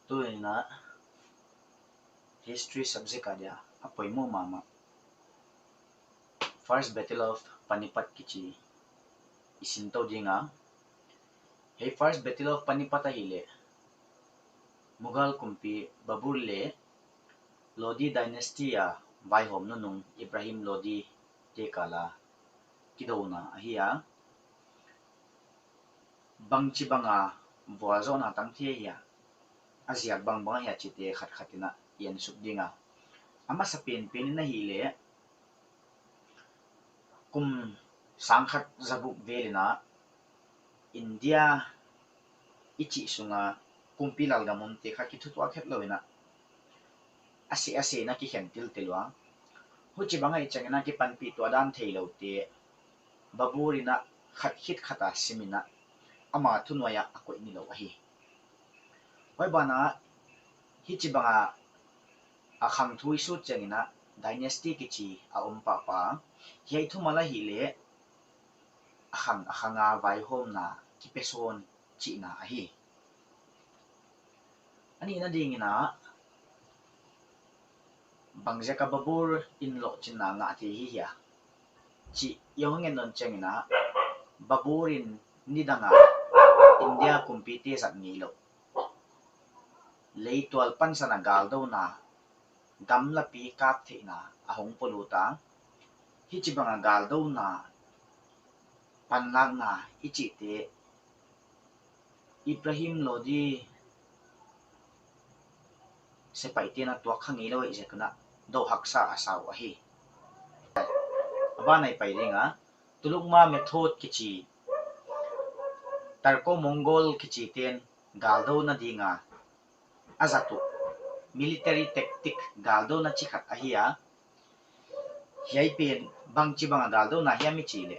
tôi na history subject adia apoi mo mama first battle of Panipat kichi isinto dinga hey first battle of Panipat ahile Mughal kumpi Babur le Lodi dynasty ya vai hom no nung Ibrahim Lodi te kala kidona ahia bangchi banga buazo na tangthia ya aziak bang banga ya chite khat khatina yen suk dinga ama sa pen na hile kum sangkhat zabuk velina India ichi sunga kumpilal gamon te kha ki thutwa khet loina ase na ki hentil telwa huchi banga ichangena ki panpi to dan theilo te baburina khat hit khata simina ama thunwaya akoi ni lo hi hoi bana hichi banga akhang thui su changina dynasty kichi a umpa pa hiai thumala hi le akhanga vai hom na ki peson chi na hi ani na dingina bangjaka babur in lo china nga ti hi ya chi yongen non changina baburin nidanga India kumpite sat ni lo leitwal pansana galdo na gamla pi kap the na ahong poluta hichi banga galdo na panlang na ichi te Ibrahim Lodi sepaite na tuak khangi lo je kana do haksa asaw ahi abanai pairinga tulungma method kichi tarko mongol kichi ten galdo na dinga azatu military tactic galdo na chikhat ahia hiai pen bangchi banga galdo na hiami chile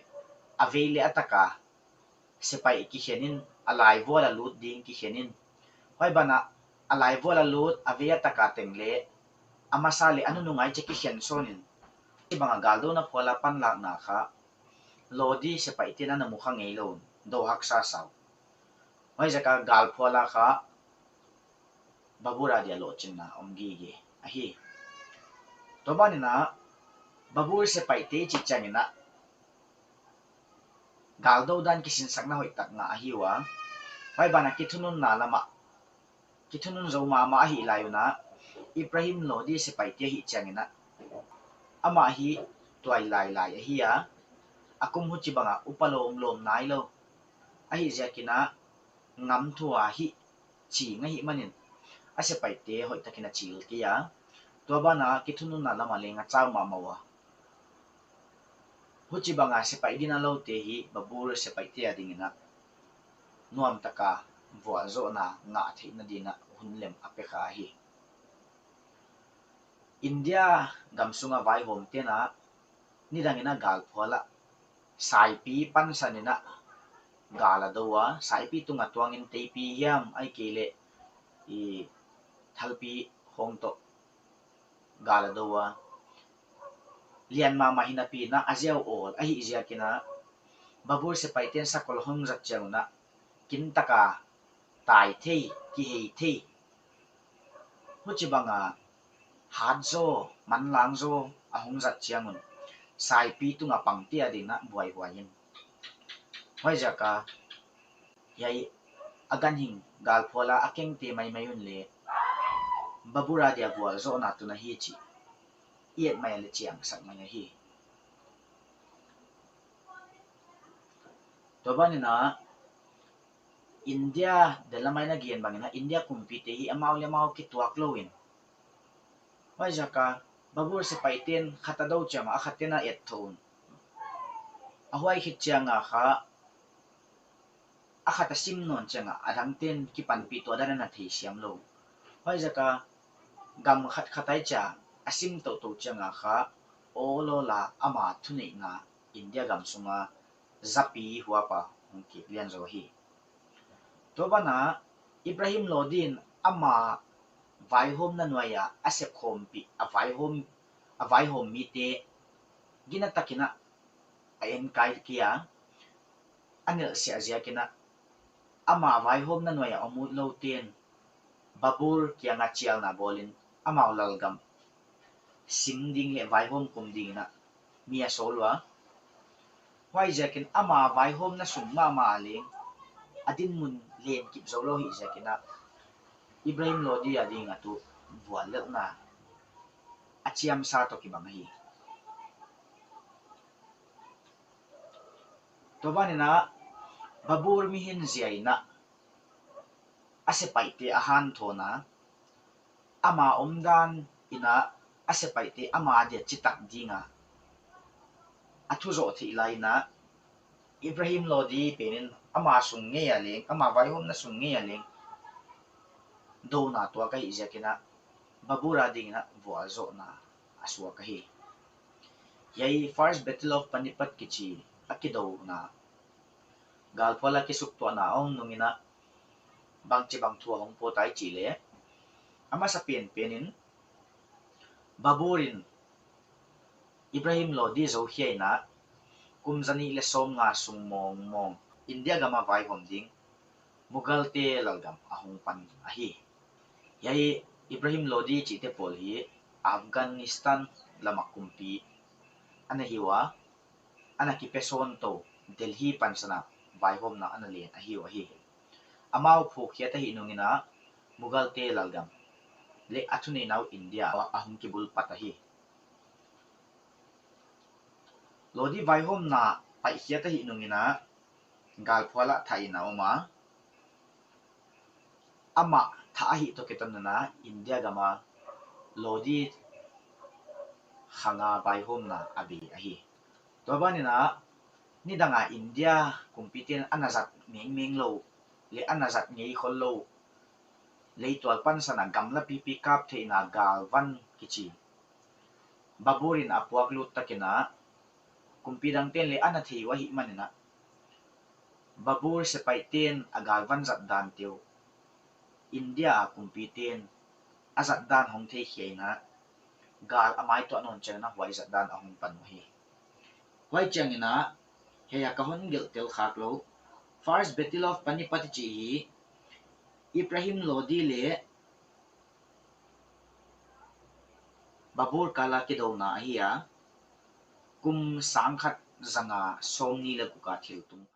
avele ataka sepai ki henin alai vola lut ding ki henin hoi bana alai vola lut ave ataka tengle amasale anu nungai che ki hen sonin banga galdo na phola pan lak na kha lodi sepai tina na mukha ngei lo do haksa saw hoi jaka gal phola kha babura dia lo chinna omgi ge ahi to banina babur sepai te chi changina galdo dan kisin sakna hoi tak nga ahiwa hoi bana kithunun na lama kithunun zo ma hi layuna Ibrahim Lodi sepai te hi changina ama hi toy lai ahia akum hu chi banga upalom lom nai lo ahi jakina ngam thua hi chi nga hi manin ase pai te hoi takina chil kia to bana kithunun na lama lenga chaw ma mawa huchi banga sepai dina lo te hi babur sepai te adingina nuam taka vua zo na nga theina dina hunlem apekha hi India gamsunga vai hom te na nidangina gal phola sai pi pan sanina gala dowa sai pi tunga tuangin te pi yam ai kele I thalpi hongto gala dowa lian ma mahina pi na aziaw ol ahi izia kina babur se paiten sakol hong zat changna kin taka tai thei ki hei thei huchi banga hat zo man lang zo ahong zat changun sai pi tunga pangti adina buai buayin hoi jaka yai agan hing gal phola akeng te mai mayun le babura dia bual zo na tuna hi chi iet mai le chiang sak mai hi to banina India delamai na gian bangina India kumpite hi amau le mau ki tuak loin hoi jaka babur se paiten khata do chama akhatena et thon ahwai khit changa kha akhata sim non changa adang ten ki pan pi to dana na thei siam lo hoi jaka gam khat khatai cha asim to changa kha olola ama thunei na India gam sunga zapi huwa pa ki lian zo hi to bana Ibrahim Lodin ama vai hom na noya asep khom pi a vai hom mi te gina takina ayen kai kia anil se azia kina ama vai hom na noya omut lo ten babur kia nga chial na bolin amao lalgam singding le vai hom kum ding na mia solwa wai jakin ama vai hom na summa ma aling adin mun len kip zolo hi jakina Ibrahim Lodi ading atu bualek na achiam sa to ki bang hi to banina babur mi hin ziaina ase paite ahan thona ama omdan ina ase paite ama de chitak dinga athu zo thi laina Ibrahim Lodi penin ama sunge aleng ama vai hom na sunge aleng do na to ka hi jakina babura ding na bual zo na aswa ka hi yai first battle of Panipat kichi akido na galpala ki suk to na ong numina bangchi bang thua hong po tai chi le ama sa pen penin baburin Ibrahim Lodi zo hiai na kumzani le som nga sung mong mong India gama vai hom ding Mughal te lalgam ahong pan ahi yai Ibrahim Lodi chi te pol hi Afghanistan lamakumpi ana hiwa ana ki peson to Delhi pansana vai hom na ana len ahi wa hi amau phuk hiat hi nungina Mughal te lalgam le athuni nau India ahum ki bul patahi Lodi vai hom na pai hiat hi nungina gal phola thai na oma ama tha hi to ketan na India gama Lodi khanga vai hom na abi ahi to banina ni danga India competen anazat meng lo le anazat ngei khol lo leitwal pan sana gamla pipi kap the na galvan kichi baburin apuak lut takina kumpidang ten le ana thei wa hi manina babur se paiten agalvan zat dan teu India kumpiten azat dan hong thei hiaina gal amai to non chena huai zat dan ahong pan hi huai changina heya kahon gel tel khak lo first battle of Panipat chi hi Ibrahim Lodi le babur kala ki do na hiya kum sangkhat zanga somni le kuka thil tum